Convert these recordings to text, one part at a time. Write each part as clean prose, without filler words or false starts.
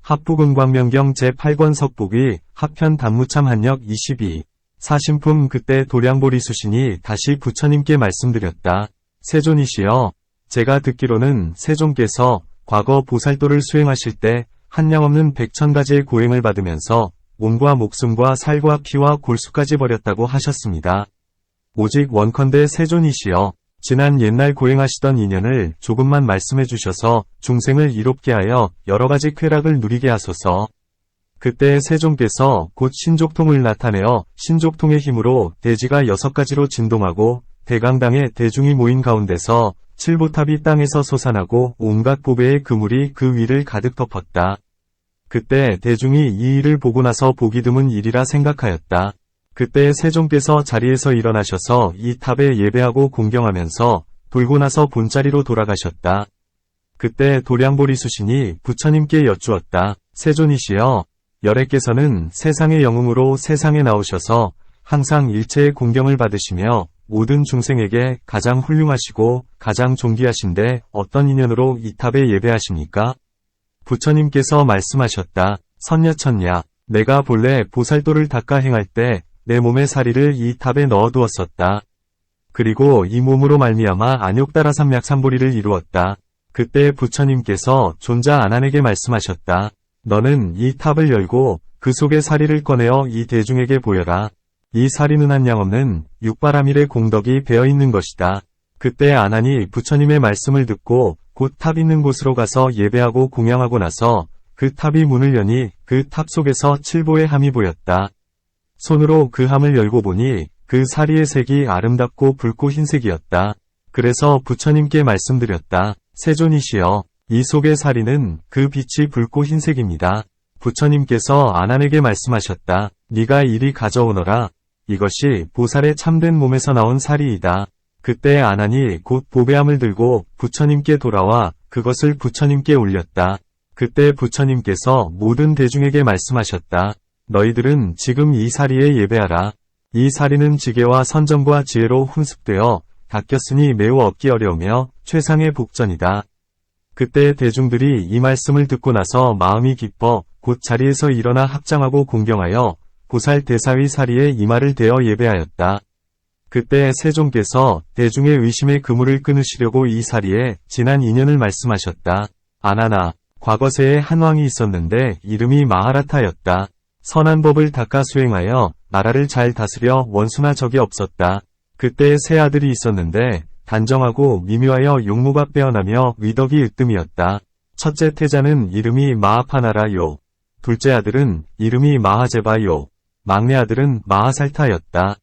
합부근광명경 제8권 석북위 하편 단무참 한역 22 사신품. 그때 도량보리 수신이 다시 부처님께 말씀드렸다. 세존이시여, 제가 듣기로는 세존께서 과거 보살도를 수행하실 때 한량없는 100,000가지의 고행을 받으면서 몸과 목숨과 살과 피와 골수까지 버렸다고 하셨습니다. 오직 원컨대 세존이시여, 지난 옛날 고행하시던 인연을 조금만 말씀해 주셔서 중생을 이롭게 하여 여러가지 쾌락을 누리게 하소서. 그때 세존께서 곧 신족통을 나타내어 신족통의 힘으로 대지가 6가지로 진동하고 대강당에 대중이 모인 가운데서 칠보탑이 땅에서 솟아나고 온갖 보배의 그물이 그 위를 가득 덮었다. 그때 대중이 이 일을 보고 나서 보기 드문 일이라 생각하였다. 그때 세존께서 자리에서 일어나셔서 이 탑에 예배하고 공경하면서 돌고 나서 본자리로 돌아가셨다. 그때 도량보리 수신이 부처님께 여쭈었다. 세존이시여, 열애께서는 세상의 영웅으로 세상에 나오셔서 항상 일체의 공경을 받으시며 모든 중생에게 가장 훌륭하시고 가장 존귀하신데 어떤 인연으로 이 탑에 예배하십니까? 부처님께서 말씀하셨다. 선녀천냐, 내가 본래 보살도를 닦아 행할 때 내 몸의 사리를 이 탑에 넣어두었었다. 그리고 이 몸으로 말미암아 안욕다라삼약삼보리를 이루었다. 그때 부처님께서 존자 아난에게 말씀하셨다. 너는 이 탑을 열고 그 속의 사리를 꺼내어 이 대중에게 보여라. 이 사리는 한량없는 육바라밀의 공덕이 배어있는 것이다. 그때 아난이 부처님의 말씀을 듣고 곧 탑 있는 곳으로 가서 예배하고 공양하고 나서 그 탑이 문을 여니 그 탑 속에서 칠보의 함이 보였다. 손으로 그 함을 열고 보니 그 사리의 색이 아름답고 붉고 흰색이었다. 그래서 부처님께 말씀드렸다. 세존이시여, 이 속의 사리는 그 빛이 붉고 흰색입니다. 부처님께서 아난에게 말씀하셨다. 네가 이리 가져오너라. 이것이 보살의 참된 몸에서 나온 사리이다. 그때 아난이 곧 보배함을 들고 부처님께 돌아와 그것을 부처님께 올렸다. 그때 부처님께서 모든 대중에게 말씀하셨다. 너희들은 지금 이 사리에 예배하라. 이 사리는 지계와 선정과 지혜로 훈습되어 닦였으니 매우 얻기 어려우며 최상의 복전이다. 그때 대중들이 이 말씀을 듣고 나서 마음이 기뻐 곧 자리에서 일어나 합장하고 공경하여 보살 대사의 사리에 이마를 대어 예배하였다. 그때 세존께서 대중의 의심의 그물을 끊으시려고 이 사리에 지난 인연을 말씀하셨다. 아나나, 과거세에 한 왕이 있었는데 이름이 마하라타였다. 선한 법을 닦아 수행하여 나라를 잘 다스려 원수나 적이 없었다. 그때 세 아들이 있었는데 단정하고 미묘하여 용모가 빼어나며 위덕이 으뜸이었다. 첫째 태자는 이름이 마하파나라요. 둘째 아들은 이름이 마하제바요. 막내 아들은 마하살타였다.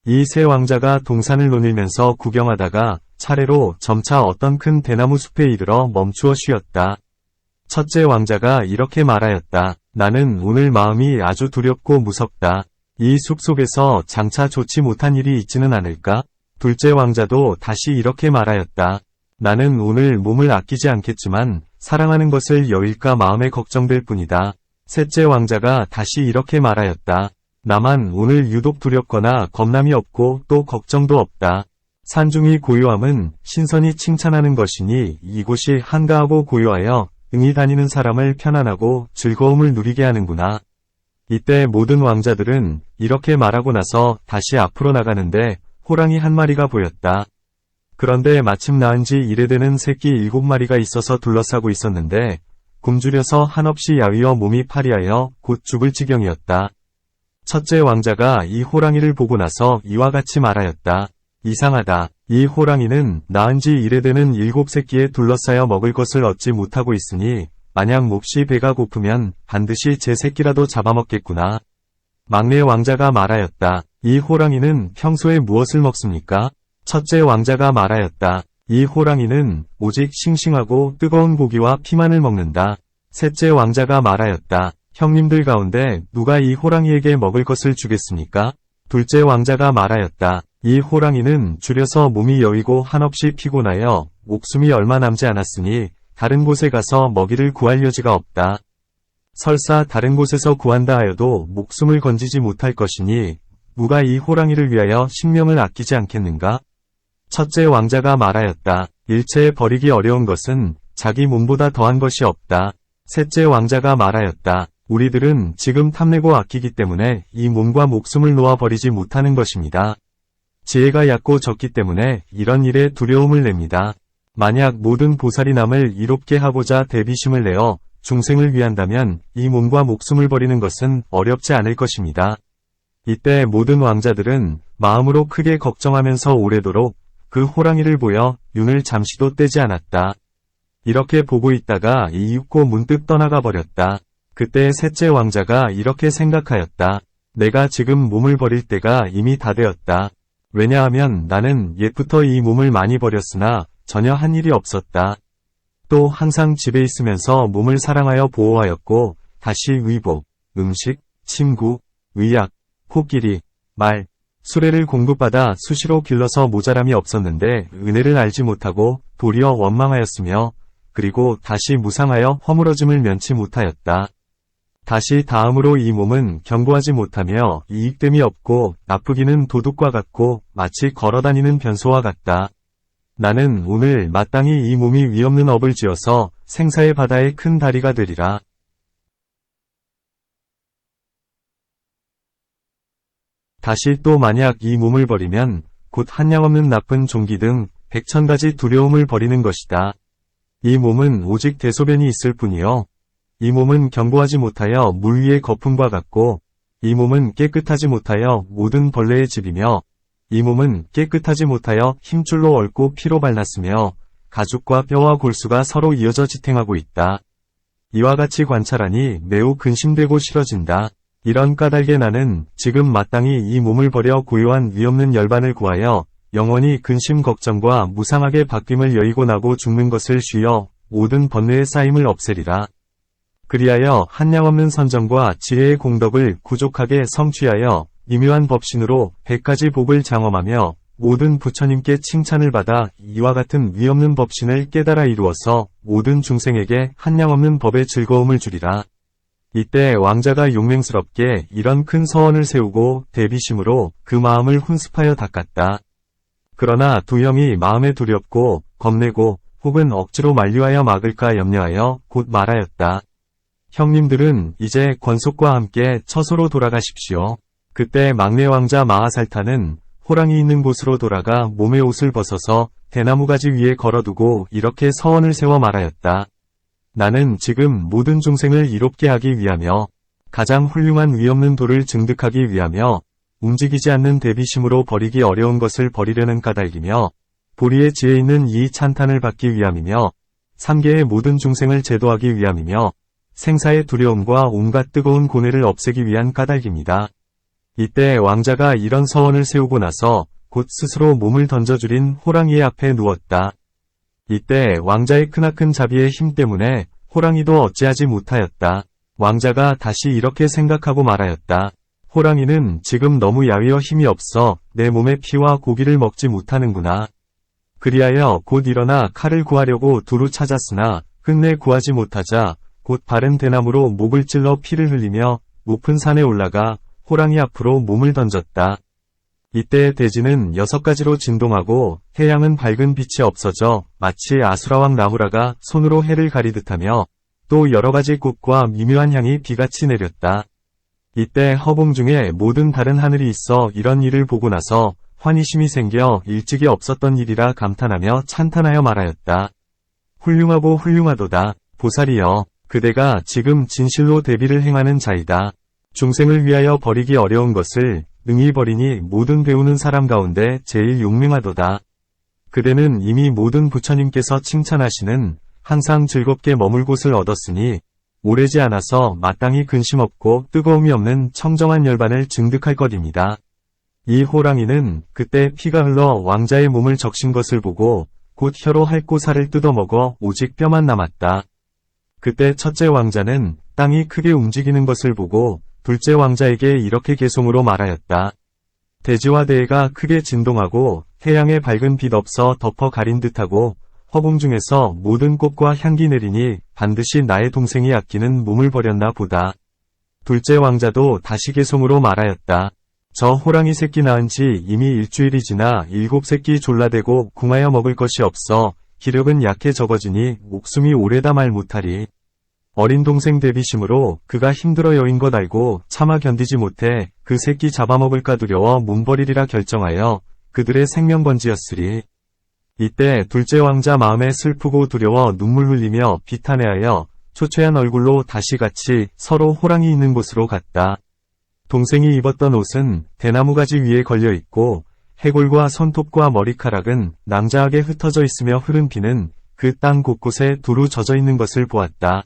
이 세 왕자가 동산을 논일면서 구경하다가 차례로 점차 어떤 큰 대나무 숲에 이르러 멈추어 쉬었다. 첫째 왕자가 이렇게 말하였다. 나는 오늘 마음이 아주 두렵고 무섭다. 이 숲 속에서 장차 좋지 못한 일이 있지는 않을까? 둘째 왕자도 다시 이렇게 말하였다. 나는 오늘 몸을 아끼지 않겠지만 사랑하는 것을 여일까 마음에 걱정될 뿐이다. 셋째 왕자가 다시 이렇게 말하였다. 나만 오늘 유독 두렵거나 겁남이 없고 또 걱정도 없다. 산중이 고요함은 신선이 칭찬하는 것이니 이곳이 한가하고 고요하여 응이 다니는 사람을 편안하고 즐거움을 누리게 하는구나. 이때 모든 왕자들은 이렇게 말하고 나서 다시 앞으로 나가는데 호랑이 한 마리가 보였다. 그런데 마침 낳은 지 1회 되는 새끼 7마리가 있어서 둘러싸고 있었는데 굶주려서 한없이 야위어 몸이 파리하여 곧 죽을 지경이었다. 첫째 왕자가 이 호랑이를 보고 나서 이와 같이 말하였다. 이상하다. 이 호랑이는 낳은 지 1회 되는 7새끼에 둘러싸여 먹을 것을 얻지 못하고 있으니 만약 몹시 배가 고프면 반드시 제 새끼라도 잡아먹겠구나. 막내 왕자가 말하였다. 이 호랑이는 평소에 무엇을 먹습니까? 첫째 왕자가 말하였다. 이 호랑이는 오직 싱싱하고 뜨거운 고기와 피만을 먹는다. 셋째 왕자가 말하였다. 형님들 가운데 누가 이 호랑이에게 먹을 것을 주겠습니까? 둘째 왕자가 말하였다. 이 호랑이는 줄여서 몸이 여위고 한없이 피곤하여 목숨이 얼마 남지 않았으니 다른 곳에 가서 먹이를 구할 여지가 없다. 설사 다른 곳에서 구한다 하여도 목숨을 건지지 못할 것이니 누가 이 호랑이를 위하여 sinh 명을 아끼지 않겠는가? 첫째 왕자가 말하였다. 일체에 버리기 어려운 것은 자기 몸보다 더한 것이 없다. 셋째 왕자가 말하였다. 우리들은 지금 탐내고 아끼기 때문에 이 몸과 목숨을 놓아버리지 못하는 것입니다. 지혜가 얕고 적기 때문에 이런 일에 두려움을 냅니다. 만약 모든 보살이 남을 이롭게 하고자 대비심을 내어 중생을 위한다면 이 몸과 목숨을 버리는 것은 어렵지 않을 것입니다. 이때 모든 왕자들은 마음으로 크게 걱정하면서 오래도록 그 호랑이를 보여 눈을 잠시도 떼지 않았다. 이렇게 보고 있다가 이윽고 문득 떠나가 버렸다. 그때 셋째 왕자가 이렇게 생각하였다. 내가 지금 몸을 버릴 때가 이미 다 되었다. 왜냐하면 나는 옛부터 이 몸을 많이 버렸으나 전혀 한 일이 없었다. 또 항상 집에 있으면서 몸을 사랑하여 보호하였고 다시 의복, 음식, 침구, 의약, 코끼리, 말, 수레를 공급받아 수시로 길러서 모자람이 없었는데 은혜를 알지 못하고 도리어 원망하였으며 그리고 다시 무상하여 허물어짐을 면치 못하였다. 다시 다음으로 이 몸은 견고하지 못하며 이익됨이 없고 나쁘기는 도둑과 같고 마치 걸어다니는 변소와 같다. 나는 오늘 마땅히 이 몸이 위없는 업을 지어서 생사의 바다에 큰 다리가 되리라. 다시 또 만약 이 몸을 버리면 곧 한량없는 나쁜 종기 등 100,000가지 두려움을 버리는 것이다. 이 몸은 오직 대소변이 있을 뿐이요. 이 몸은 견고하지 못하여 물 위의 거품과 같고 이 몸은 깨끗하지 못하여 모든 벌레의 집이며 이 몸은 깨끗하지 못하여 힘줄로 얽고 피로 발랐으며 가죽과 뼈와 골수가 서로 이어져 지탱하고 있다. 이와 같이 관찰하니 매우 근심되고 싫어진다. 이런 까닭에 나는 지금 마땅히 이 몸을 버려 고요한 위없는 열반을 구하여 영원히 근심 걱정과 무상하게 바뀜을 여의고 나고 죽는 것을 쉬어 모든 번뇌의 쌓임을 없애리라. 그리하여 한량없는 선정과 지혜의 공덕을 구족하게 성취하여 미묘한 법신으로 100가지 복을 장엄하며 모든 부처님께 칭찬을 받아 이와 같은 위없는 법신을 깨달아 이루어서 모든 중생에게 한량없는 법의 즐거움을 주리라. 이때 왕자가 용맹스럽게 이런 큰 서원을 세우고 대비심으로 그 마음을 훈습하여 닦았다. 그러나 두 형이 마음에 두렵고 겁내고 혹은 억지로 만류하여 막을까 염려하여 곧 말하였다. 형님들은 이제 권속과 함께 처소로 돌아가십시오. 그때 막내 왕자 마하살타는 호랑이 있는 곳으로 돌아가 몸의 옷을 벗어서 대나무 가지 위에 걸어두고 이렇게 서원을 세워 말하였다. 나는 지금 모든 중생을 이롭게 하기 위하며 가장 훌륭한 위없는 도를 증득하기 위하며 움직이지 않는 대비심으로 버리기 어려운 것을 버리려는 까닭이며 보리의 지혜 있는 이 찬탄을 받기 위함이며 3계의 모든 중생을 제도하기 위함이며 생사의 두려움과 온갖 뜨거운 고뇌를 없애기 위한 까닭입니다. 이때 왕자가 이런 서원을 세우고 나서 곧 스스로 몸을 던져줄인 호랑이의 앞에 누웠다. 이때 왕자의 크나큰 자비의 힘 때문에 호랑이도 어찌하지 못하였다. 왕자가 다시 이렇게 생각하고 말하였다. 호랑이는 지금 너무 야위어 힘이 없어 내 몸의 피와 고기를 먹지 못하는구나. 그리하여 곧 일어나 칼을 구하려고 두루 찾았으나 끝내 구하지 못하자 곧 바른 대나무로 목을 찔러 피를 흘리며 높은 산에 올라가 호랑이 앞으로 몸을 던졌다. 이때 대지는 6가지로 진동하고 태양은 밝은 빛이 없어져 마치 아수라왕 라후라가 손으로 해를 가리듯하며 또 여러가지 꽃과 미묘한 향이 비같이 내렸다. 이때 허공 중에 모든 다른 하늘이 있어 이런 일을 보고 나서 환희심이 생겨 일찍이 없었던 일이라 감탄하며 찬탄하여 말하였다. 훌륭하고 훌륭하도다. 보살이여. 그대가 지금 진실로 대비를 행하는 자이다. 중생을 위하여 버리기 어려운 것을 능히 버리니 모든 배우는 사람 가운데 제일 용맹하도다. 그대는 이미 모든 부처님께서 칭찬하시는 항상 즐겁게 머물 곳을 얻었으니 오래지 않아서 마땅히 근심 없고 뜨거움이 없는 청정한 열반을 증득할 것입니다. 이 호랑이는 그때 피가 흘러 왕자의 몸을 적신 것을 보고 곧 혀로 핥고 살을 뜯어먹어 오직 뼈만 남았다. 그때 첫째 왕자는 땅이 크게 움직이는 것을 보고 둘째 왕자에게 이렇게 개송으로 말하였다. 대지와 대해가 크게 진동하고 태양의 밝은 빛 없어 덮어 가린 듯하고 허공 중에서 모든 꽃과 향기 내리니 반드시 나의 동생이 아끼는 몸을 버렸나 보다. 둘째 왕자도 다시 개송으로 말하였다. 저 호랑이 새끼 낳은 지 이미 일주일이 지나 7새끼 졸라대고 궁하여 먹을 것이 없어 기력은 약해 적어지니 목숨이 오래다 말 못하리. 어린 동생 대비심으로 그가 힘들어 여인 것 알고 차마 견디지 못해 그 새끼 잡아먹을까 두려워 몸버리리라 결정하여 그들의 생명 건지었으리. 이때 둘째 왕자 마음에 슬프고 두려워 눈물 흘리며 비탄해하여 초췌한 얼굴로 다시 같이 서로 호랑이 있는 곳으로 갔다. 동생이 입었던 옷은 대나무 가지 위에 걸려 있고 해골과 손톱과 머리카락은 낭자하게 흩어져 있으며 흐른 피는 그 땅 곳곳에 두루 젖어 있는 것을 보았다.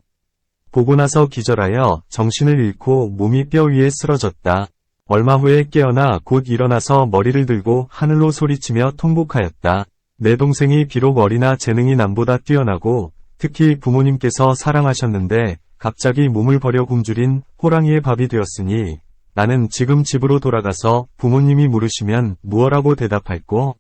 보고 나서 기절하여 정신을 잃고 몸이 뼈 위에 쓰러졌다. 얼마 후에 깨어나 곧 일어나서 머리를 들고 하늘로 소리치며 통곡하였다. 내 동생이 비록 어리나 재능이 남보다 뛰어나고 특히 부모님께서 사랑하셨는데 갑자기 몸을 버려 굶주린 호랑이의 밥이 되었으니 나는 지금 집으로 돌아가서 부모님이 물으시면 무엇라고 대답할꼬?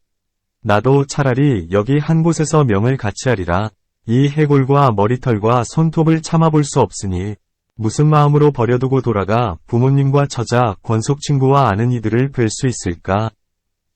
나도 차라리 여기 한 곳에서 명을 같이 하리라. 이 해골과 머리털과 손톱을 참아볼 수 없으니 무슨 마음으로 버려두고 돌아가 부모님과 처자, 권속 친구와 아는 이들을 뵐 수 있을까?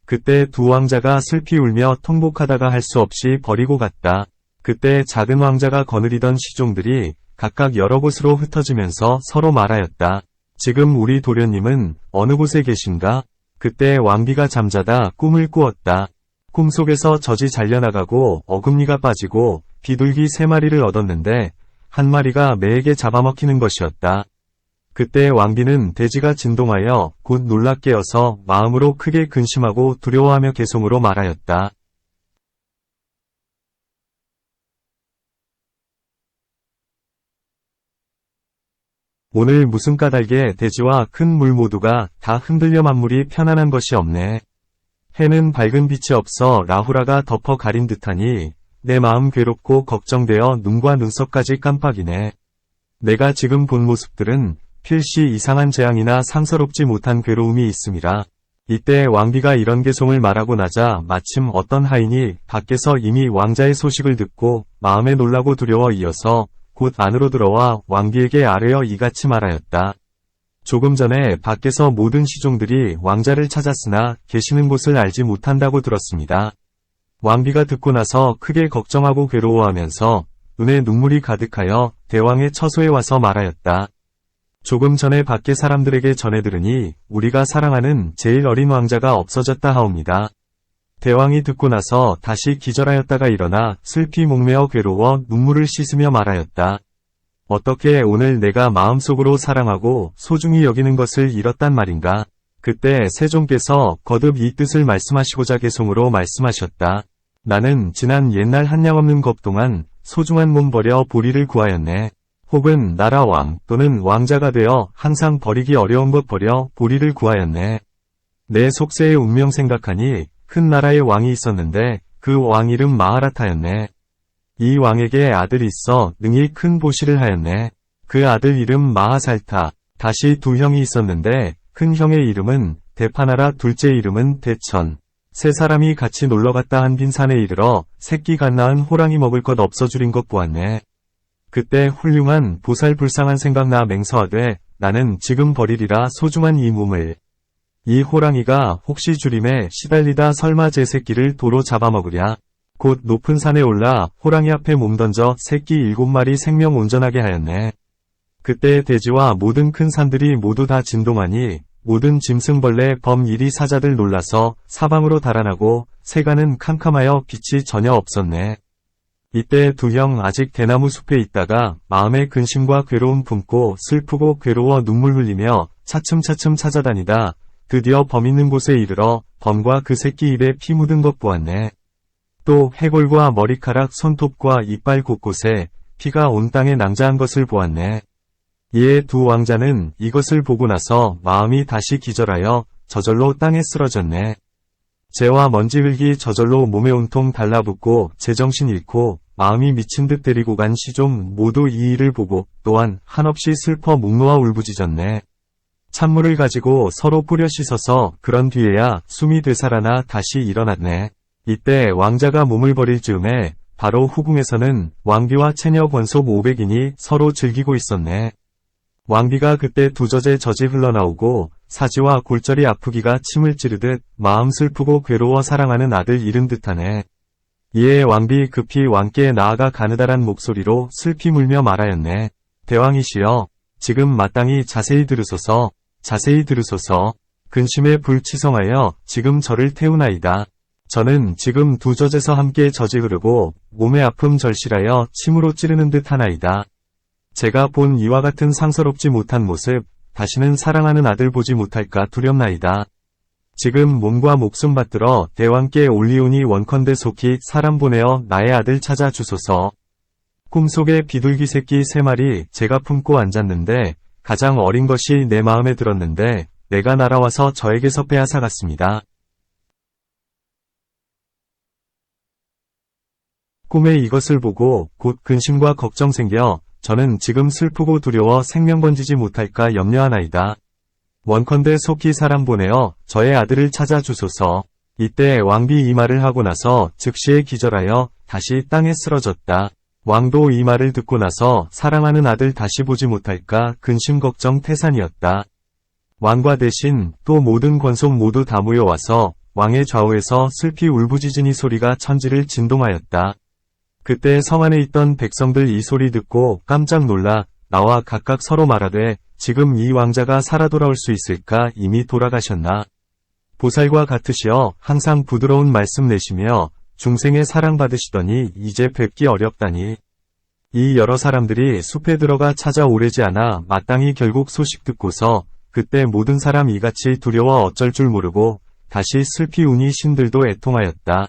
그때 두 왕자가 슬피 울며 통곡하다가 할 수 없이 버리고 갔다. 그때 작은 왕자가 거느리던 시종들이 각각 여러 곳으로 흩어지면서 서로 말하였다. 지금 우리 도련님은 어느 곳에 계신가? 그때 왕비가 잠자다 꿈을 꾸었다. 꿈속에서 젖이 잘려나가고 어금니가 빠지고 비둘기 3마리를 얻었는데 한 마리가 매에게 잡아먹히는 것이었다. 그때 왕비는 돼지가 진동하여 곧 놀라 깨어서 마음으로 크게 근심하고 두려워하며 개송으로 말하였다. 오늘 무슨 까닭에 돼지와 큰 물 모두가 다 흔들려 만물이 편안한 것이 없네. 해는 밝은 빛이 없어 라후라가 덮어 가린 듯하니 내 마음 괴롭고 걱정되어 눈과 눈썹까지 깜빡이네. 내가 지금 본 모습들은 필시 이상한 재앙이나 상서롭지 못한 괴로움이 있음이라. 이때 왕비가 이런 개송을 말하고 나자 마침 어떤 하인이 밖에서 이미 왕자의 소식을 듣고 마음에 놀라고 두려워 이어서 곧 안으로 들어와 왕비에게 아뢰어 이같이 말하였다. 조금 전에 밖에서 모든 시종들이 왕자를 찾았으나 계시는 곳을 알지 못한다고 들었습니다. 왕비가 듣고 나서 크게 걱정하고 괴로워하면서 눈에 눈물이 가득하여 대왕의 처소에 와서 말하였다. 조금 전에 밖에 사람들에게 전해 들으니 우리가 사랑하는 제일 어린 왕자가 없어졌다 하옵니다. 대왕이 듣고 나서 다시 기절하였다가 일어나 슬피 목매어 괴로워 눈물을 씻으며 말하였다. 어떻게 오늘 내가 마음속으로 사랑하고 소중히 여기는 것을 잃었단 말인가? 그때 세종께서 거듭 이 뜻을 말씀하시고자 개송으로 말씀하셨다. 나는 지난 옛날 한량없는 겁 동안 소중한 몸 버려 보리를 구하였네. 혹은 나라 왕 또는 왕자가 되어 항상 버리기 어려운 것 버려 보리를 구하였네. 내 속세의 운명 생각하니 큰 나라의 왕이 있었는데 그 왕 이름 마하라타였네. 이 왕에게 아들이 있어 능히 큰 보시를 하였네. 그 아들 이름 마하살타. 다시 두 형이 있었는데 큰 형의 이름은 대파나라, 둘째 이름은 대천. 세 사람이 같이 놀러갔다 한 빈산에 이르러 새끼 갓 낳은 호랑이 먹을 것 없어 줄인 것 보았네. 그때 훌륭한 보살불상한 생각나 맹서하되 나는 지금 버리리라 소중한 이 몸을. 이 호랑이가 혹시 주림에 시달리다 설마 제 새끼를 도로 잡아먹으랴. 곧 높은 산에 올라 호랑이 앞에 몸 던져 새끼 7마리 생명 온전하게 하였네. 그때 돼지와 모든 큰 산들이 모두 다 진동하니 모든 짐승벌레 범이리 사자들 놀라서 사방으로 달아나고 세간은 캄캄하여 빛이 전혀 없었네. 이때 두 형 아직 대나무 숲에 있다가 마음에 근심과 괴로움 품고 슬프고 괴로워 눈물 흘리며 차츰차츰 찾아다니다 드디어 범 있는 곳에 이르러 범과 그 새끼 입에 피 묻은 것 보았네. 또 해골과 머리카락, 손톱과 이빨 곳곳에 피가 온 땅에 낭자한 것을 보았네. 이에 두 왕자는 이것을 보고 나서 마음이 다시 기절하여 저절로 땅에 쓰러졌네. 재와 먼지 흙이 저절로 몸에 온통 달라붙고 제정신 잃고 마음이 미친 듯 데리고 간 시종 모두 이 일을 보고 또한 한없이 슬퍼 묵노와 울부짖었네. 찬물을 가지고 서로 뿌려 씻어서 그런 뒤에야 숨이 되살아나 다시 일어났네. 이때 왕자가 몸을 버릴 즈음에 바로 후궁에서는 왕비와 채녀 권속 500인이 서로 즐기고 있었네. 왕비가 그때 두젖에 젖이 흘러나오고 사지와 골절이 아프기가 침을 찌르듯 마음 슬프고 괴로워 사랑하는 아들 잃은 듯하네. 이에 왕비 급히 왕께 나아가 가느다란 목소리로 슬피 물며 말하였네. 대왕이시여, 지금 마땅히 자세히 들으소서, 자세히 들으소서. 근심에 불치성하여 지금 저를 태우나이다. 저는 지금 두 젖에서 함께 젖이 흐르고 몸의 아픔 절실하여 침으로 찌르는 듯 하나이다. 제가 본 이와 같은 상서롭지 못한 모습, 다시는 사랑하는 아들 보지 못할까 두렵나이다. 지금 몸과 목숨 받들어 대왕께 올리오니 원컨대 속히 사람 보내어 나의 아들 찾아 주소서. 꿈속에 비둘기 새끼 3마리 제가 품고 앉았는데 가장 어린 것이 내 마음에 들었는데 내가 날아와서 저에게서 빼앗아갔습니다. 꿈에 이것을 보고 곧 근심과 걱정 생겨 저는 지금 슬프고 두려워 생명 건지지 못할까 염려하나이다. 원컨대 속히 사람 보내어 저의 아들을 찾아 주소서. 이때 왕비 이 말을 하고 나서 즉시에 기절하여 다시 땅에 쓰러졌다. 왕도 이 말을 듣고 나서 사랑하는 아들 다시 보지 못할까 근심 걱정 태산이었다. 왕과 대신 또 모든 권속 모두 다 모여와서 왕의 좌우에서 슬피 울부짖으니 소리가 천지를 진동하였다. 그때 성 안에 있던 백성들 이 소리 듣고 깜짝 놀라 나와 각각 서로 말하되 지금 이 왕자가 살아 돌아올 수 있을까 이미 돌아가셨나. 보살과 같으시어 항상 부드러운 말씀 내시며 중생의 사랑받으시더니 이제 뵙기 어렵다니. 이 여러 사람들이 숲에 들어가 찾아오려지 않아 마땅히 결국 소식 듣고서 그때 모든 사람 이같이 두려워 어쩔 줄 모르고 다시 슬피 우니 신들도 애통하였다.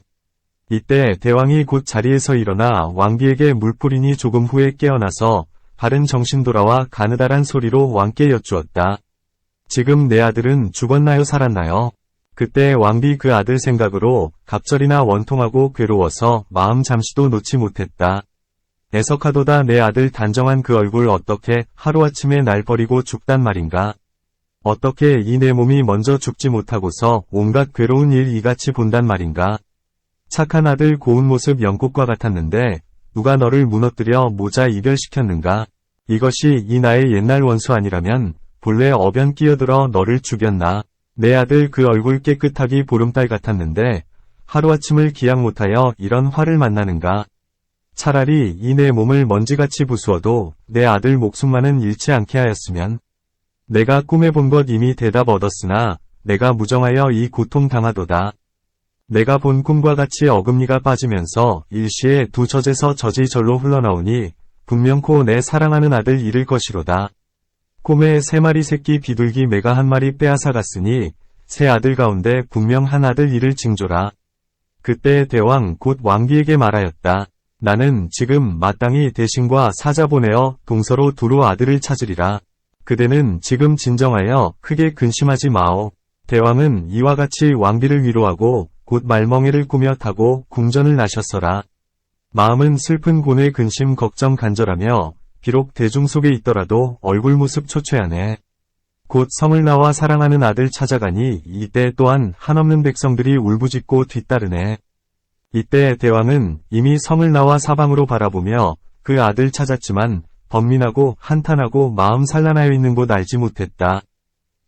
이때 대왕이 곧 자리에서 일어나 왕비에게 물 뿌리니 조금 후에 깨어나서 바른 정신 돌아와 가느다란 소리로 왕께 여쭈었다. 지금 내 아들은 죽었나요 살았나요? 그때 왕비 그 아들 생각으로 갑절이나 원통하고 괴로워서 마음 잠시도 놓지 못했다. 애석하도다 내 아들 단정한 그 얼굴 어떻게 하루아침에 날 버리고 죽단 말인가. 어떻게 이 내 몸이 먼저 죽지 못하고서 온갖 괴로운 일 이같이 본단 말인가. 착한 아들 고운 모습 연꽃과 같았는데 누가 너를 무너뜨려 모자 이별시켰는가. 이것이 이 나의 옛날 원수 아니라면 본래 어변 끼어들어 너를 죽였나. 내 아들 그 얼굴 깨끗하기 보름달 같았는데 하루아침을 기약 못하여 이런 화를 만나는가. 차라리 이 내 몸을 먼지같이 부수어도 내 아들 목숨만은 잃지 않게 하였으면. 내가 꿈에 본 것 이미 대답 얻었으나 내가 무정하여 이 고통 당하도다. 내가 본 꿈과 같이 어금니가 빠지면서 일시에 두 젖에서 젖이 절로 흘러나오니 분명코 내 사랑하는 아들 잃을 것이로다. 꿈에 3마리 새끼 비둘기 매가 1마리 빼앗아갔으니 세 아들 가운데 분명 한 아들 잃을 징조라. 그때 대왕 곧 왕비에게 말하였다. 나는 지금 마땅히 대신과 사자 보내어 동서로 두루 아들을 찾으리라. 그대는 지금 진정하여 크게 근심하지 마오. 대왕은 이와 같이 왕비를 위로하고 곧 말멍이를 꾸며 타고 궁전을 나셨어라. 마음은 슬픈 고뇌 근심 걱정 간절하며 비록 대중 속에 있더라도 얼굴 모습 초췌하네. 곧 성을 나와 사랑하는 아들 찾아가니 이때 또한 한없는 백성들이 울부짖고 뒤따르네. 이때 대왕은 이미 성을 나와 사방으로 바라보며 그 아들 찾았지만 번민하고 한탄하고 마음 산란하여 있는 곳 알지 못했다.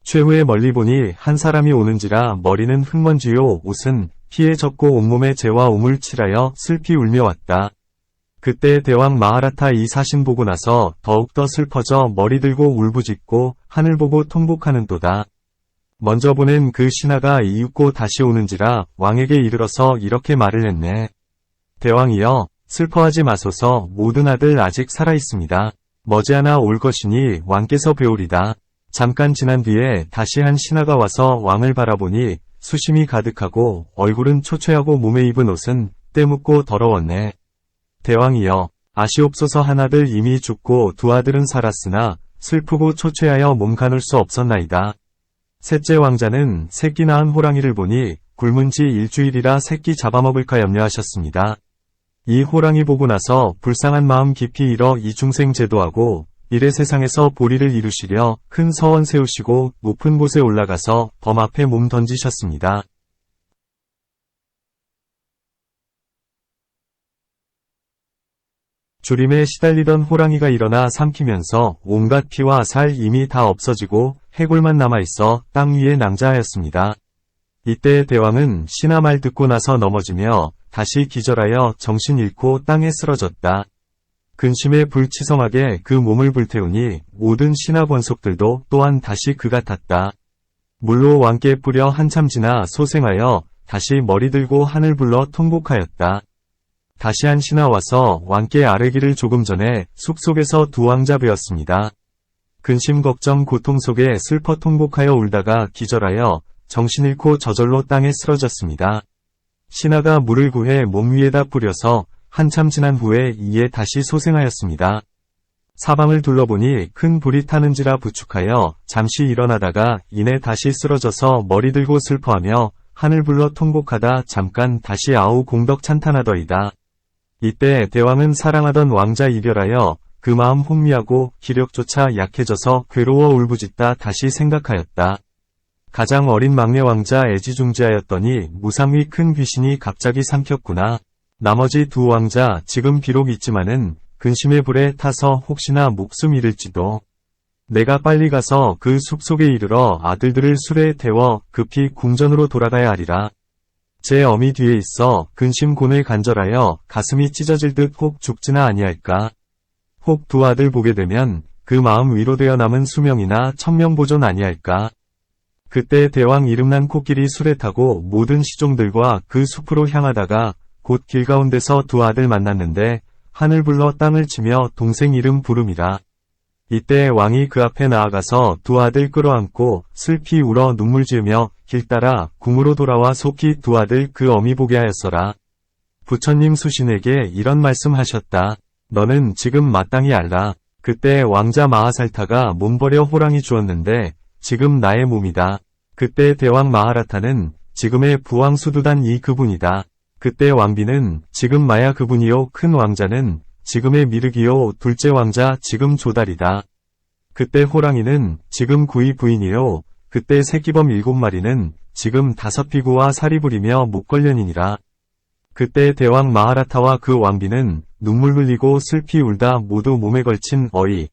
최후에 멀리 보니 한 사람이 오는지라 머리는 흙먼지요 옷은 피에 젖고 온몸에 재와 우물 칠하여 슬피 울며 왔다. 그때 대왕 마하라타 이 사신 보고 나서 더욱더 슬퍼져 머리 들고 울부짖고 하늘 보고 통곡하는도다. 먼저 보낸 그 신하가 이윽고 다시 오는지라 왕에게 이르러서 이렇게 말을 했네. 대왕이여 슬퍼하지 마소서 모든 아들 아직 살아있습니다. 머지않아 올 것이니 왕께서 배우리다. 잠깐 지난 뒤에 다시 한 신하가 와서 왕을 바라보니 수심이 가득하고 얼굴은 초췌하고 몸에 입은 옷은 때 묻고 더러웠네. 대왕이여 아시옵소서 한 아들 이미 죽고 두 아들은 살았으나 슬프고 초췌하여 몸 가눌 수 없었나이다. 셋째 왕자는 새끼 낳은 호랑이를 보니 굶은 지 일주일이라 새끼 잡아먹을까 염려하셨습니다. 이 호랑이 보고 나서 불쌍한 마음 깊이 일어 이중생 제도하고 이래 세상에서 보리를 이루시려 큰 서원 세우시고 높은 곳에 올라가서 범 앞에 몸 던지셨습니다. 주림에 시달리던 호랑이가 일어나 삼키면서 온갖 피와 살 이미 다 없어지고 해골만 남아있어 땅 위에 낭자하였습니다. 이때 대왕은 신하 말 듣고 나서 넘어지며 다시 기절하여 정신 잃고 땅에 쓰러졌다. 근심에 불치성하게 그 몸을 불태우니 모든 신하 권속들도 또한 다시 그 같았다. 물로 왕께 뿌려 한참 지나 소생하여 다시 머리 들고 하늘 불러 통곡하였다. 다시 한 신하 와서 왕께 아뢰기를 조금 전에 숲속에서 두 왕자 뵈었습니다. 근심 걱정 고통 속에 슬퍼 통곡하여 울다가 기절하여 정신 잃고 저절로 땅에 쓰러졌습니다. 신하가 물을 구해 몸 위에다 뿌려서 한참 지난 후에 이에 다시 소생하였습니다. 사방을 둘러보니 큰 불이 타는지라 부축하여 잠시 일어나다가 이내 다시 쓰러져서 머리 들고 슬퍼하며 하늘 불러 통곡하다 잠깐 다시 아우 공덕 찬탄하더이다. 이때 대왕은 사랑하던 왕자 이별하여 그 마음 혼미하고 기력조차 약해져서 괴로워 울부짖다 다시 생각하였다. 가장 어린 막내 왕자 애지중지하였더니 무상위 큰 귀신이 갑자기 삼켰구나. 나머지 두 왕자 지금 비록 있지만은 근심의 불에 타서 혹시나 목숨 잃을지도. 내가 빨리 가서 그 숲속에 이르러 아들들을 수레에 태워 급히 궁전으로 돌아가야 하리라. 제 어미 뒤에 있어 근심 곤을 간절하여 가슴이 찢어질 듯 혹 죽지나 아니할까. 혹 두 아들 보게 되면 그 마음 위로되어 남은 수명이나 천명 보존 아니할까. 그때 대왕 이름난 코끼리 수레 타고 모든 시종들과 그 숲으로 향하다가 곧 길 가운데서 두 아들 만났는데 하늘 불러 땅을 치며 동생 이름 부름이라. 이때 왕이 그 앞에 나아가서 두 아들 끌어안고 슬피 울어 눈물 지으며 길 따라 궁으로 돌아와 속히 두 아들 그 어미 보게 하였어라. 부처님 수신에게 이런 말씀하셨다. 너는 지금 마땅히 알라. 그때 왕자 마하살타가 몸버려 호랑이 주었는데 지금 나의 몸이다. 그때 대왕 마하라타는 지금의 부왕 수두단 이 그분이다. 그때 왕비는 지금 마야 그분이요 큰 왕자는 지금의 미륵이요 둘째 왕자 지금 조달이다. 그때 호랑이는 지금 구이 부인이요 그때 새끼범 7마리는 지금 5피구와 살이 부리며 목걸련이니라. 그때 대왕 마하라타와 그 왕비는 눈물 흘리고 슬피 울다 모두 몸에 걸친 어이,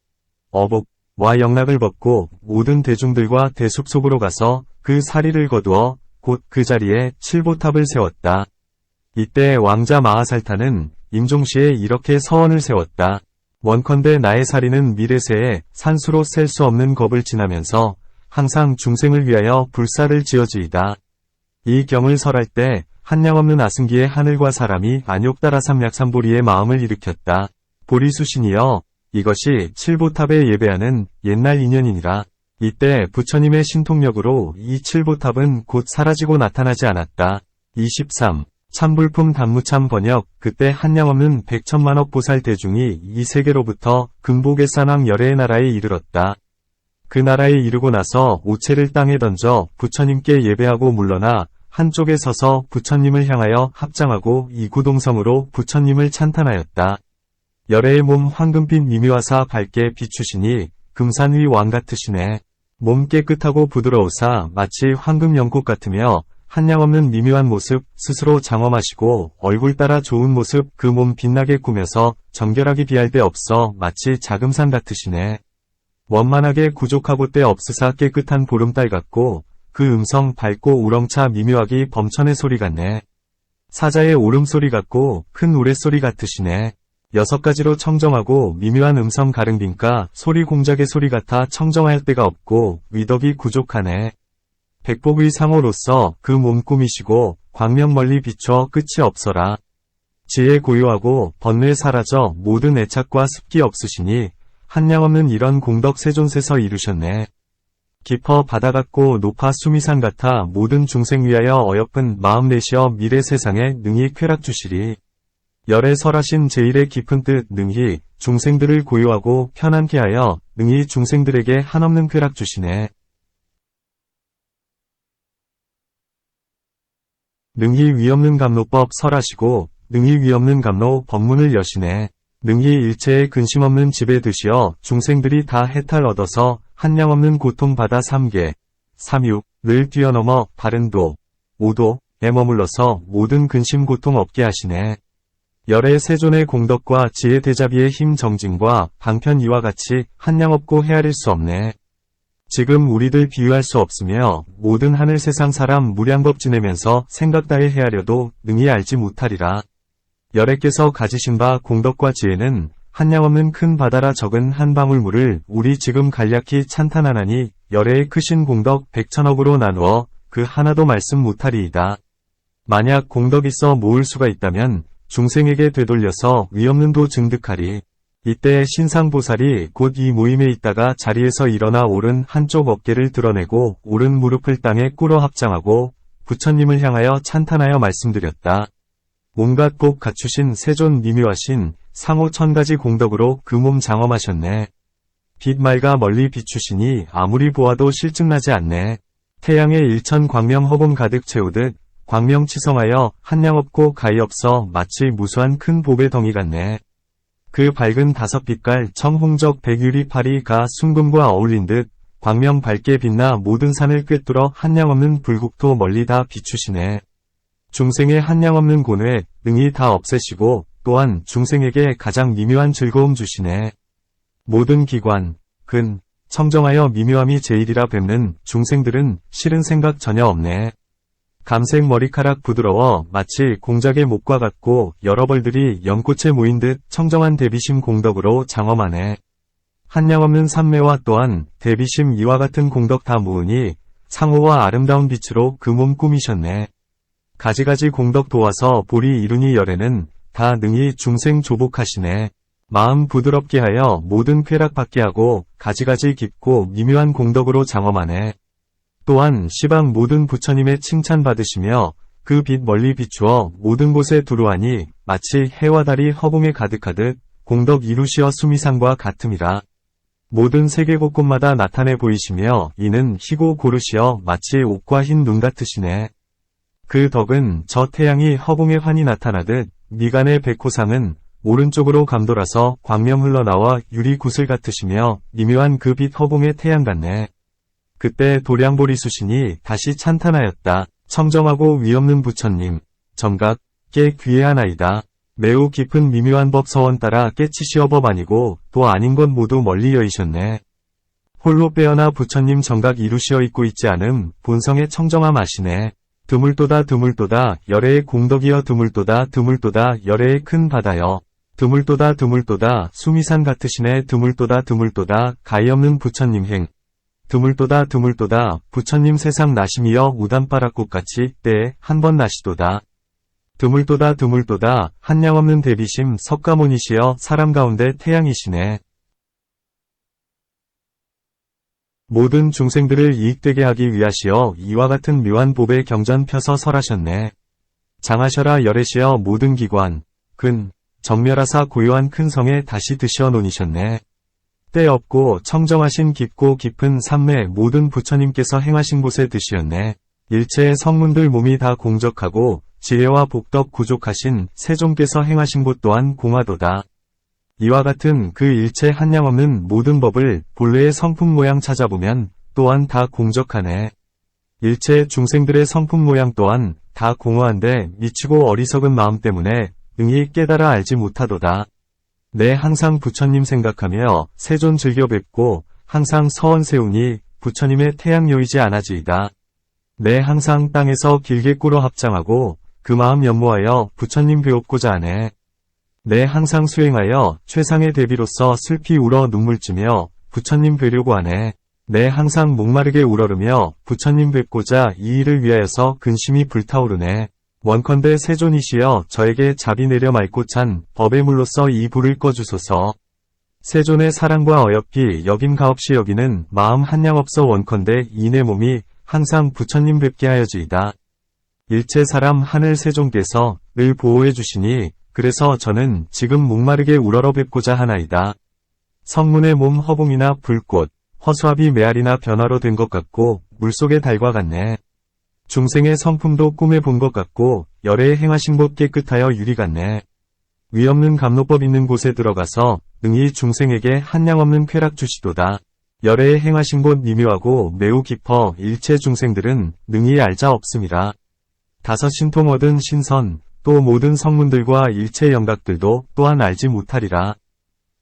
어복와 영락을 벗고 모든 대중들과 대숲 속으로 가서 그 사리를 거두어 곧 그 자리에 칠보탑을 세웠다. 이때 왕자 마하살타는 임종시에 이렇게 서원을 세웠다. 원컨대 나의 사리는 미래세에 산수로 셀 수 없는 겁을 지나면서 항상 중생을 위하여 불사를 지어주이다. 이 경을 설할 때 한량없는 아승기의 하늘과 사람이 안욕따라 삼약삼보리의 마음을 일으켰다. 보리수신이여 이것이 칠보탑에 예배하는 옛날 인연이니라. 이때 부처님의 신통력으로 이 칠보탑은 곧 사라지고 나타나지 않았다. 23. 참불품 단무참 번역. 그때 한량없는 백천만억 보살 대중이 이 세계로부터 금보계산왕 열애의 나라에 이르렀다. 그 나라에 이르고 나서 오체를 땅에 던져 부처님께 예배하고 물러나 한쪽에 서서 부처님을 향하여 합장하고 이구동성으로 부처님을 찬탄하였다. 열애의 몸 황금빛 미미화사 밝게 비추시니 금산 위 왕 같으시네. 몸 깨끗하고 부드러우사 마치 황금 연꽃 같으며 한량없는 미묘한 모습 스스로 장엄하시고 얼굴 따라 좋은 모습 그 몸 빛나게 꾸며서 정결하기 비할 데 없어 마치 자금산 같으시네. 원만하게 구족하고 때 없으사 깨끗한 보름달 같고 그 음성 밝고 우렁차 미묘하기 범천의 소리 같네. 사자의 오름소리 같고 큰 우레소리 같으시네. 6가지로 청정하고 미묘한 음성 가릉빈가 소리 공작의 소리 같아 청정할 데가 없고 위덕이 구족하네. 백복의 상호로서 그 몸 꾸미시고 광명 멀리 비춰 끝이 없어라. 지혜 고요하고 번뇌 사라져 모든 애착과 습기 없으시니 한량없는 이런 공덕 세존세서 이루셨네. 깊어 바다 같고 높아 수미산 같아 모든 중생 위하여 어여쁜 마음 내시어 미래 세상에 능히 쾌락 주시리. 열에 설하신 제1의 깊은 뜻 능히 중생들을 고요하고 편안케 하여 능히 중생들에게 한없는 쾌락 주시네. 능히 위없는 감로법 설하시고 능히 위없는 감로 법문을 여시네. 능히 일체의 근심 없는 집에 드시어 중생들이 다 해탈 얻어서 한량없는 고통 받아 3계, 3육을 뛰어넘어 바른 도, 5도에 머물러서 모든 근심 고통 없게 하시네. 열의 세존의 공덕과 지혜 대자비의 힘 정진과 방편 이와 같이 한량없고 헤아릴 수 없네. 지금 우리들 비유할 수 없으며 모든 하늘 세상 사람 무량법 지내면서 생각 다해 헤아려도 능히 알지 못하리라. 열애께서 가지신 바 공덕과 지혜는 한량없는 큰 바다라 적은 한 방울 물을 우리 지금 간략히 찬탄하나니 열애의 크신 공덕 백천억으로 나누어 그 하나도 말씀 못하리이다. 만약 공덕 있어 모을 수가 있다면 중생에게 되돌려서 위없는도 증득하리. 이때 신상보살이 곧 이 모임에 있다가 자리에서 일어나 오른 한쪽 어깨를 드러내고 오른 무릎을 땅에 꿇어 합장하고 부처님을 향하여 찬탄하여 말씀드렸다. 온갖 복 갖추신 세존 미묘하신 상호 천가지 공덕으로 그 몸 장엄하셨네. 빛 맑아 멀리 비추시니 아무리 보아도 실증나지 않네. 태양의 일천 광명 허공 가득 채우듯 광명치성하여 한량 없고 가히 없어 마치 무수한 큰 보배 덩이 같네. 그 밝은 다섯 빛깔 청홍적 백유리 팔이 가 순금과 어울린 듯 광명 밝게 빛나 모든 산을 꿰뚫어 한량 없는 불국토 멀리 다 비추시네. 중생의 한량 없는 고뇌 능히 다 없애시고 또한 중생에게 가장 미묘한 즐거움 주시네. 모든 기관, 근, 청정하여 미묘함이 제일이라 뵙는 중생들은 싫은 생각 전혀 없네. 감색 머리카락 부드러워 마치 공작의 목과 같고 여러 벌들이 연꽃에 모인 듯 청정한 대비심 공덕으로 장엄하네. 한량 없는 삼매와 또한 대비심 이와 같은 공덕 다 모으니 상호와 아름다운 빛으로 그 몸 꾸미셨네. 가지가지 공덕 도와서 보리 이루니 열애는 다 능히 중생 조복하시네. 마음 부드럽게 하여 모든 쾌락 받게 하고 가지가지 깊고 미묘한 공덕으로 장엄하네. 또한 시방 모든 부처님의 칭찬 받으시며 그 빛 멀리 비추어 모든 곳에 두루하니 마치 해와 달이 허공에 가득하듯 공덕 이루시어 수미상과 같음이라. 모든 세계 곳곳마다 나타내 보이시며 이는 희고 고르시어 마치 옥과 흰 눈 같으시네. 그 덕은 저 태양이 허공에 환히 나타나듯 미간의 백호상은 오른쪽으로 감돌아서 광명 흘러나와 유리 구슬 같으시며 미묘한 그 빛 허공의 태양 같네. 그때 도량보리 수신이 다시 찬탄하였다. 청정하고 위없는 부처님, 정각, 깨 귀해하나이다. 매우 깊은 미묘한 법 서원 따라 깨치시어 법 아니고 또 아닌 것 모두 멀리 여이셨네. 홀로 빼어나 부처님 정각 이루시어 있고 있지 않음 본성의 청정함 아시네. 드물도다 드물도다 열애의 공덕이여 드물도다 드물도다 열애의 큰 바다여. 드물도다 드물도다 수미산 같으시네. 드물도다 드물도다 가히 없는 부처님 행. 드물도다 드물도다 부처님 세상 나심이여 우단바락꽃같이 때에 한 번 나시도다. 드물도다 드물도다 한량 없는 대비심 석가모니시여 사람 가운데 태양이시네. 모든 중생들을 이익되게 하기 위하시어 이와 같은 묘한 법에 경전 펴서 설하셨네. 장하셔라 열애시여 모든 기관, 근, 정멸하사 고요한 큰 성에 다시 드시어 논이셨네. 때 없고 청정하신 깊고 깊은 삼매 모든 부처님께서 행하신 곳에 드시었네. 일체의 성문들 몸이 다 공적하고 지혜와 복덕 구족하신 세종께서 행하신 곳 또한 공하도다. 이와 같은 그 일체 한량 없는 모든 법을 본래의 성품 모양 찾아보면 또한 다 공적하네. 일체 중생들의 성품 모양 또한 다 공허한데 미치고 어리석은 마음 때문에 능히 깨달아 알지 못하도다. 내 항상 부처님 생각하며 세존 즐겨 뵙고 항상 서원 세우니 부처님의 태양 여이지 않아지이다. 내 항상 땅에서 길게 꿇어 합장하고 그 마음 연모하여 부처님 배웁고자 하네. 내 항상 수행하여 최상의 대비로서 슬피 울어 눈물찌며 부처님 뵈려고 하네. 내 항상 목마르게 우러르며 부처님 뵙고자 이 일을 위하여서 근심이 불타오르네. 원컨대 세존이시여 저에게 자비 내려 맑고 찬 법의 물로써 이 불을 꺼주소서. 세존의 사랑과 어여삐 여김 가없이 여기는 마음 한량 없어 원컨대 이 내 몸이 항상 부처님 뵙게 하여지이다. 일체 사람 하늘 세존께서 늘 보호해 주시니 그래서 저는 지금 목마르게 우러러 뵙고자 하나이다. 성문의 몸 허공이나 불꽃, 허수아비 메아리나 변화로 된 것 같고 물속의 달과 같네. 중생의 성품도 꿈에 본 것 같고 열애의 행하신 곳 깨끗하여 유리 같네. 위없는 감로법 있는 곳에 들어가서 능히 중생에게 한량 없는 쾌락 주시도다. 열애의 행하신 곳 미묘하고 매우 깊어 일체 중생들은 능히 알자 없음이라. 다섯 신통 얻은 신선 또 모든 성문들과 일체 영각들도 또한 알지 못하리라.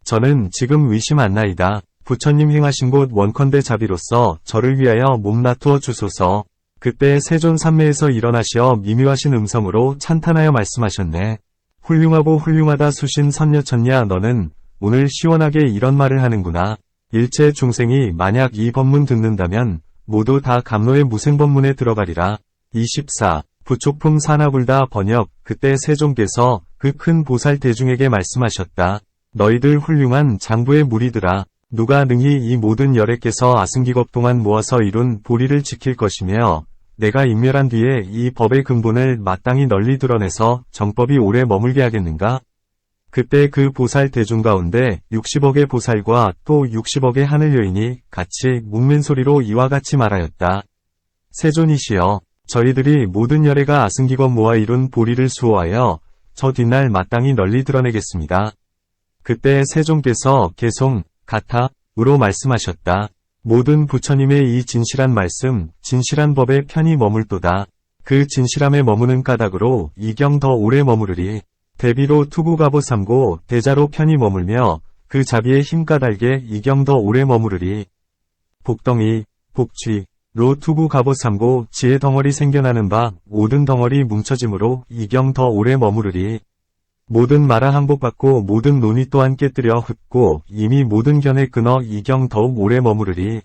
저는 지금 의심 안나이다. 부처님 행하신 곳 원컨대 자비로서 저를 위하여 몸 놔두어 주소서. 그때 세존 삼매에서 일어나시어 미묘하신 음성으로 찬탄하여 말씀하셨네. 훌륭하고 훌륭하다 수신 선녀천냐 너는 오늘 시원하게 이런 말을 하는구나. 일체 중생이 만약 이 법문 듣는다면 모두 다 감로의 무생법문에 들어가리라. 24. 부촉품 사나불다 번역. 그때 세종께서 그 큰 보살 대중에게 말씀하셨다. 너희들 훌륭한 장부의 무리들아. 누가 능히 이 모든 열애께서 아승기겁 동안 모아서 이룬 보리를 지킬 것이며 내가 인멸한 뒤에 이 법의 근본을 마땅히 널리 드러내서 정법이 오래 머물게 하겠는가? 그때 그 보살 대중 가운데 60억의 보살과 또 60억의 하늘 여인이 같이 묵는 소리로 이와 같이 말하였다. 세존이시여, 저희들이 모든 열애가 아승기겁 모아 이룬 보리를 수호하여 저 뒷날 마땅히 널리 드러내겠습니다. 그때 세종께서 개송, 가타으로 말씀하셨다. 모든 부처님의 이 진실한 말씀, 진실한 법에 편히 머물도다. 그 진실함에 머무는 까닭으로 이경 더 오래 머무르리. 대비로 투구가보 삼고 대자로 편히 머물며 그 자비의 힘 까닭에 이경 더 오래 머무르리. 복덩이, 복취로 투구가보 삼고 지혜 덩어리 생겨나는 바 모든 덩어리 뭉쳐짐으로 이경 더 오래 머무르리. 모든 말아 항복받고 모든 논의 또한 깨뜨려 흩고 이미 모든 견해 끊어 이경 더욱 오래 머무르리.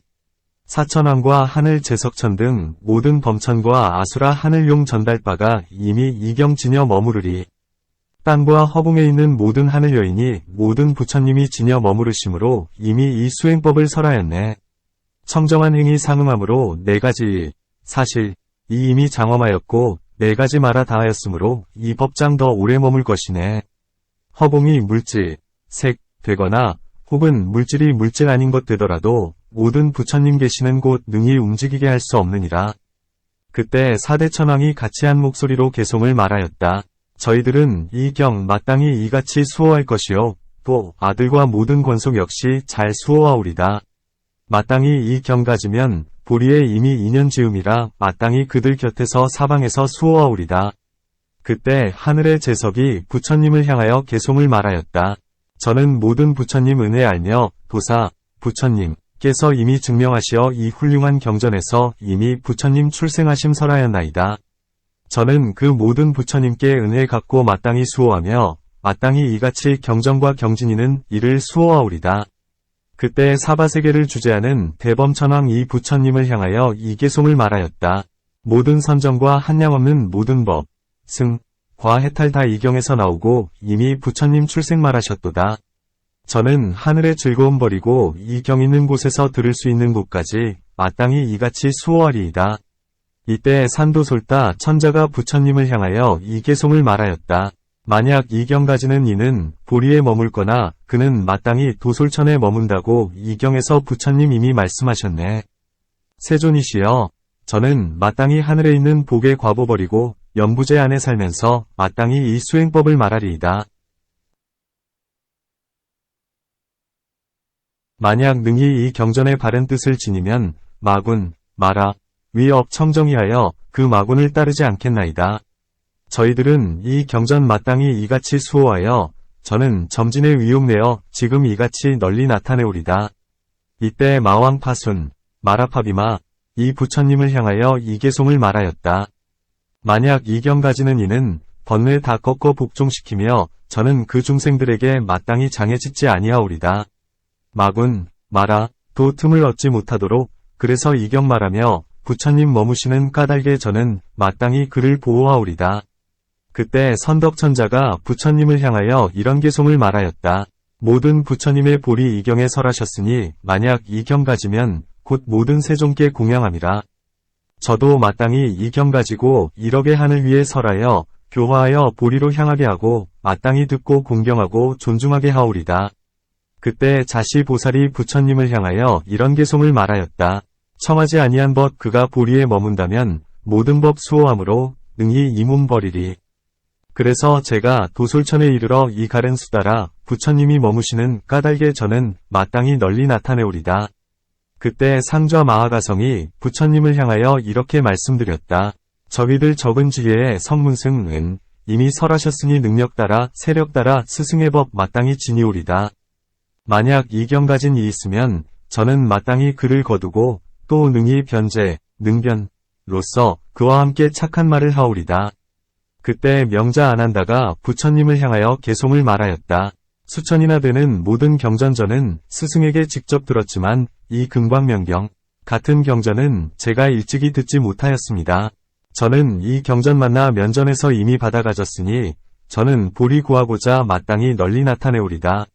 사천왕과 하늘 제석천 등 모든 범천과 아수라 하늘용 전달바가 이미 이경 지녀 머무르리. 땅과 허공에 있는 모든 하늘 여인이 모든 부처님이 지녀 머무르심으로 이미 이 수행법을 설하였네. 청정한 행위 상응함으로 4가지 사실 이 이미 장엄하였고 4가지 말아 다하였으므로 이 법장 더 오래 머물 것이네. 허공이 물질, 색, 되거나 혹은 물질이 물질 아닌 것 되더라도 모든 부처님 계시는 곳 능히 움직이게 할 수 없느니라. 그때 사대천왕이 같이 한 목소리로 개송을 말하였다. 저희들은 이 경 마땅히 이같이 수호할 것이요. 또 아들과 모든 권속 역시 잘 수호하오리다. 마땅히 이 경 가지면 보리에 이미 인연 지음이라 마땅히 그들 곁에서 사방에서 수호하오리다. 그때 하늘의 제석이 부처님을 향하여 개송을 말하였다. 저는 모든 부처님 은혜 알며 도사, 부처님께서 이미 증명하시어 이 훌륭한 경전에서 이미 부처님 출생하심 설하였나이다. 저는 그 모든 부처님께 은혜 갖고 마땅히 수호하며 마땅히 이같이 경전과 경진이는 이를 수호하오리다. 그때 사바세계를 주재하는 대범천왕 이 부처님을 향하여 이 개송을 말하였다. 모든 선정과 한량없는 모든 법, 승, 과 해탈 다 이경에서 나오고 이미 부처님 출생 말하셨도다. 저는 하늘의 즐거움 버리고 이 경 있는 곳에서 들을 수 있는 곳까지 마땅히 이같이 수호하리이다. 이때 산도솔다 천자가 부처님을 향하여 이 개송을 말하였다. 만약 이 경 가지는 이는 보리에 머물거나 그는 마땅히 도솔천에 머문다고 이 경에서 부처님 이미 말씀하셨네. 세존이시여, 저는 마땅히 하늘에 있는 복의 과보 버리고 연부제 안에 살면서 마땅히 이 수행법을 말하리이다. 만약 능히 이 경전의 바른 뜻을 지니면 마군, 마라, 위업 청정이하여 그 마군을 따르지 않겠나이다. 저희들은 이 경전 마땅히 이같이 수호하여 저는 점진의 위용내어 지금 이같이 널리 나타내오리다. 이때 마왕 파순, 마라파비마, 이 부처님을 향하여 이 개송을 말하였다. 만약 이 경 가지는 이는 번뇌 다 꺾어 복종시키며 저는 그 중생들에게 마땅히 장애 짓지 아니하오리다. 마군, 마라, 도 틈을 얻지 못하도록 그래서 이 경 말하며 부처님 머무시는 까닭에 저는 마땅히 그를 보호하오리다. 그때 선덕천자가 부처님을 향하여 이런 개송을 말하였다. 모든 부처님의 보리 이 경에 설하셨으니 만약 이 경 가지면 곧 모든 세종께 공양함이라. 저도 마땅히 이 경 가지고 1억의 하늘 위에 설하여 교화하여 보리로 향하게 하고 마땅히 듣고 공경하고 존중하게 하오리다. 그때 자시 보살이 부처님을 향하여 이런 개송을 말하였다. 청하지 아니한 법 그가 보리에 머문다면 모든 법 수호함으로 능히 이 몸 버리리. 그래서 제가 도솔천에 이르러 이 가른 수다라 부처님이 머무시는 까닭에 저는 마땅히 널리 나타내오리다. 그때 상좌 마하가성이 부처님을 향하여 이렇게 말씀드렸다. 저희들 적은 지혜의 성문승은 이미 설하셨으니 능력 따라 세력 따라 스승의 법 마땅히 지니오리다. 만약 이 경 가진 이 있으면 저는 마땅히 그를 거두고 또 능히 변제, 능변로서 그와 함께 착한 말을 하오리다. 그때 명자 아난다가 부처님을 향하여 개송을 말하였다. 수천이나 되는 모든 경전전은 스승에게 직접 들었지만 이 금광명경 같은 경전은 제가 일찍이 듣지 못하였습니다. 저는 이 경전 만나 면전에서 이미 받아가졌으니 저는 볼이 구하고자 마땅히 널리 나타내오리다.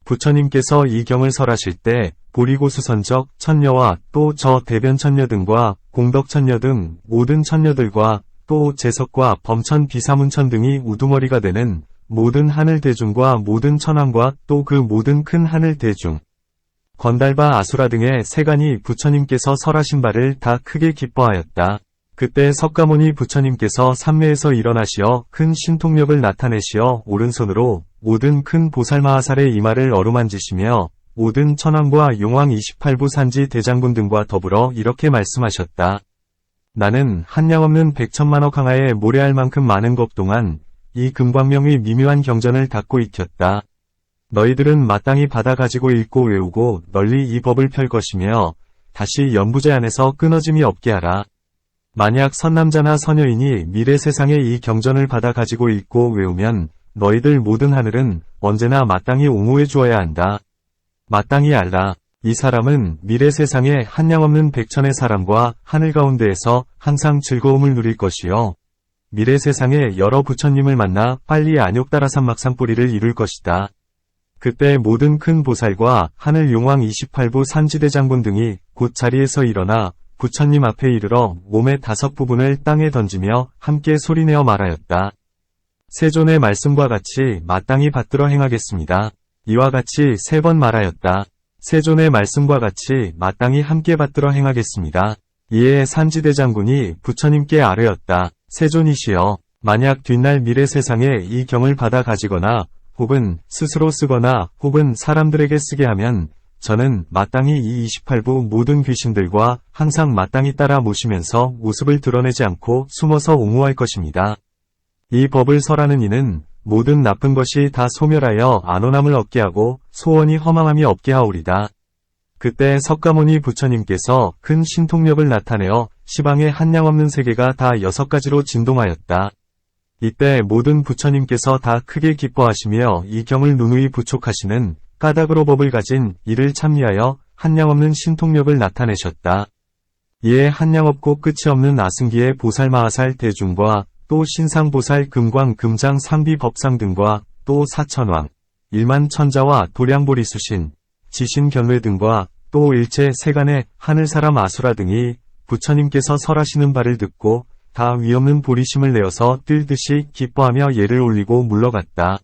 부처님께서 이 경을 설하실 때 보리고수선적 천녀와 또 저 대변천녀 등과 공덕천녀 등 모든 천녀들과 또 제석과 범천 비사문천 등이 우두머리가 되는 모든 하늘 대중과 모든 천왕과 또 그 모든 큰 하늘 대중, 건달바 아수라 등의 세간이 부처님께서 설하신 바를 다 크게 기뻐하였다. 그때 석가모니 부처님께서 삼매에서 일어나시어 큰 신통력을 나타내시어 오른손으로 모든 큰 보살마하살의 이마를 어루만지시며 모든 천왕과 용왕 28부 산지 대장군 등과 더불어 이렇게 말씀하셨다. 나는 한량없는 백천만억 항하에 모래알 만큼 많은 것 동안 이 금광명의 미묘한 경전을 닫고 익혔다. 너희들은 마땅히 받아 가지고 읽고 외우고 널리 이 법을 펼 것이며 다시 연부제 안에서 끊어짐이 없게 하라. 만약 선남자나 선여인이 미래 세상에 이 경전을 받아 가지고 읽고 외우면 너희들 모든 하늘은 언제나 마땅히 옹호해 주어야 한다. 마땅히 알라. 이 사람은 미래 세상에 한량없는 백천의 사람과 하늘 가운데에서 항상 즐거움을 누릴 것이요. 미래 세상에 여러 부처님을 만나 빨리 안욕다라산막상 뿌리를 이룰 것이다. 그때 모든 큰 보살과 하늘 용왕 28부 산지대장군 등이 곧 자리에서 일어나 부처님 앞에 이르러 몸의 5부분을 땅에 던지며 함께 소리내어 말하였다. 세존의 말씀과 같이 마땅히 받들어 행하겠습니다. 이와 같이 3번 말하였다. 세존의 말씀과 같이 마땅히 함께 받들어 행하겠습니다. 이에 산지대장군이 부처님께 아뢰었다. 세존이시여, 만약 뒷날 미래 세상에 이 경을 받아 가지거나 혹은 스스로 쓰거나 혹은 사람들에게 쓰게 하면 저는 마땅히 이 28부 모든 귀신들과 항상 마땅히 따라 모시면서 모습을 드러내지 않고 숨어서 옹호할 것입니다. 이 법을 설하는 이는 모든 나쁜 것이 다 소멸하여 안온함을 얻게 하고 소원이 허망함이 없게 하오리다. 그때 석가모니 부처님께서 큰 신통력을 나타내어 시방의 한량없는 세계가 다 6가지로 진동하였다. 이때 모든 부처님께서 다 크게 기뻐하시며 이 경을 누누이 부촉하시는 까닭으로 법을 가진 이를 참리하여 한량없는 신통력을 나타내셨다. 이에 한량없고 끝이 없는 아승기의 보살마하살 대중과 또 신상보살 금광 금장 상비 법상 등과 또 사천왕, 일만 천자와 도량보리수신, 지신견뢰 등과 또 일체 세간의 하늘사람 아수라 등이 부처님께서 설하시는 바를 듣고 다 위없는 보리심을 내어서 뜰듯이 기뻐하며 예를 올리고 물러갔다.